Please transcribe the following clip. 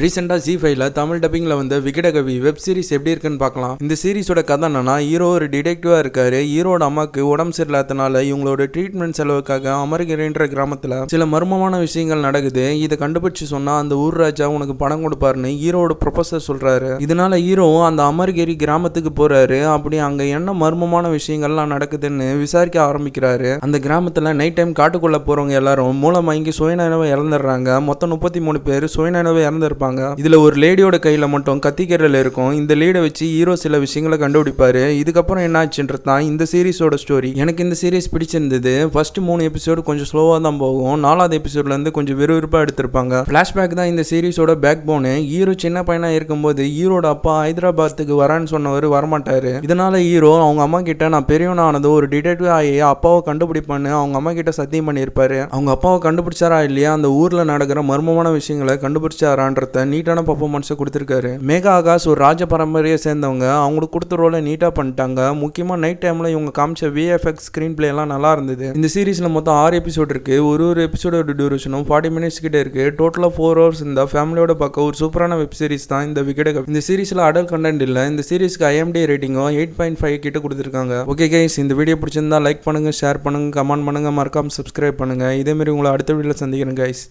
ரீசெண்டா Z5ல தமிழ் டப்பிங்ல வந்த விகடகவி web series எப்படி இருக்குன்னு பார்க்கலாம். இந்த சீரிஸோட கதை என்னன்னா, ஹீரோ ஒரு டிடெக்டிவா இருக்காரு. ஹீரோட அம்மாக்கு உடம்பு சரியில்லாதனால இவங்களோட ட்ரீட்மெண்ட் செலவுக்காக அமர்கிரின்ற கிராமத்துல சில மர்மமான விஷயங்கள் நடக்குது. இதை கண்டுபிடிச்சு சொன்னா அந்த ஊர் ராஜா உனக்கு பணம் கொடுப்பாருன்னு ஹீரோட ப்ரொஃபசர் சொல்றாரு. இதனால ஹீரோவும் அந்த அமர்கிரி கிராமத்துக்கு போறாரு. அப்படி அங்க என்ன மர்மமான விஷயங்கள்லாம் நடக்குதுன்னு விசாரிக்க ஆரம்பிக்கிறாரு. அந்த கிராமத்துல நைட் டைம் காட்டுக்குள்ள போறவங்க எல்லாரும் மூலமாங்கி சுயநினைவை இழந்துடுறாங்க. மொத்தம் 33 பேர் சுயநினைவை இறந்துருப்பாங்க. இதுல ஒரு லேடியோட கையில மட்டும் கத்திக்கரல் இருக்கும். இந்த லேடை வச்சு ஹீரோ சில விஷயங்களை கண்டுபிடிப்பாரு. இதுக்கப்புறம் என்ன ஆச்சுன்றது தான் இந்த சீரிஸோட ஸ்டோரி. எனக்கு இந்த சீரிஸ் பிடிச்சிருந்தது. ஃபர்ஸ்ட் 3 எபிசோடு கொஞ்சம் ஸ்லோவா தான் போகும். 4வது எபிசோட்ல இருந்து கொஞ்சம் விறுவிறுப்பா எடுத்திருப்பாங்க. பிளாஷ்பேக் தான் இந்த சீரிஸோட பேக் போனு. ஹீரோ சின்ன பையனா இருக்கும்போது ஹீரோட அப்பா ஹைதராபாத்துக்கு வரான்னு சொன்னவர் வரமாட்டாரு. இதனால ஹீரோ அவங்க அம்மா கிட்ட நான் பெரியவனானது ஒரு டிடெக்டிவ் ஆகி அப்பாவை கண்டுபிடிப்பான்னு அவங்க அம்மா கிட்ட சத்தியம் பண்ணியிருப்பாரு. அவங்க அப்பாவை கண்டுபிடிச்சாரா இல்லையா, அந்த ஊர்ல நடக்கிற மர்மமான விஷயங்களை கண்டுபிடிச்சாரான்றத நீட்டான பர்ஃபார்மன்ஸை கொடுத்துருக்காரு. மேகா ஆகாஷ் ஒரு ராஜ பரம்பரையை சேர்ந்தவங்க. அவங்களுக்கு கொடுத்த ரோலை நீட்டாக பண்ணிட்டாங்க. முக்கியமாக நைட் டைமில் இவங்க காமிச்ச VFX ஸ்க்ரீன் பிளே எல்லாம் நல்லா இருந்தது. இந்த சீரிஸில் மொத்தம் 6 எபிசோட் இருக்கு. ஒரு எபிசோடோட டியூரேஷனும் 40 மினிட்ஸ் கிட்ட இருக்கு. டோட்டலாக 4 ஹவர்ஸ். இந்த ஃபேமிலியோட பார்க்க ஒரு சூப்பரான வெப் சீரிஸ் தான் இந்த விகடகவி. இந்த சீரிஸில் அடல்ட் கண்டென்ட் இல்லை. இந்த சீரிஸ்க்கு IMDb ரேட்டிங்கும் 8.5 கிட்ட கொடுத்துருக்காங்க. ஓகே கைஸ், இந்த வீடியோ பிடிச்சிருந்தா லைக் பண்ணுங்க, ஷேர் பண்ணுங்க, கமெண்ட் பண்ணுங்க, மறக்காம சப்ஸ்கிரைப் பண்ணுங்க. இதே மாதிரி உங்களை அடுத்த வீடியோவில் சந்திக்கிறேன் கைஸ்.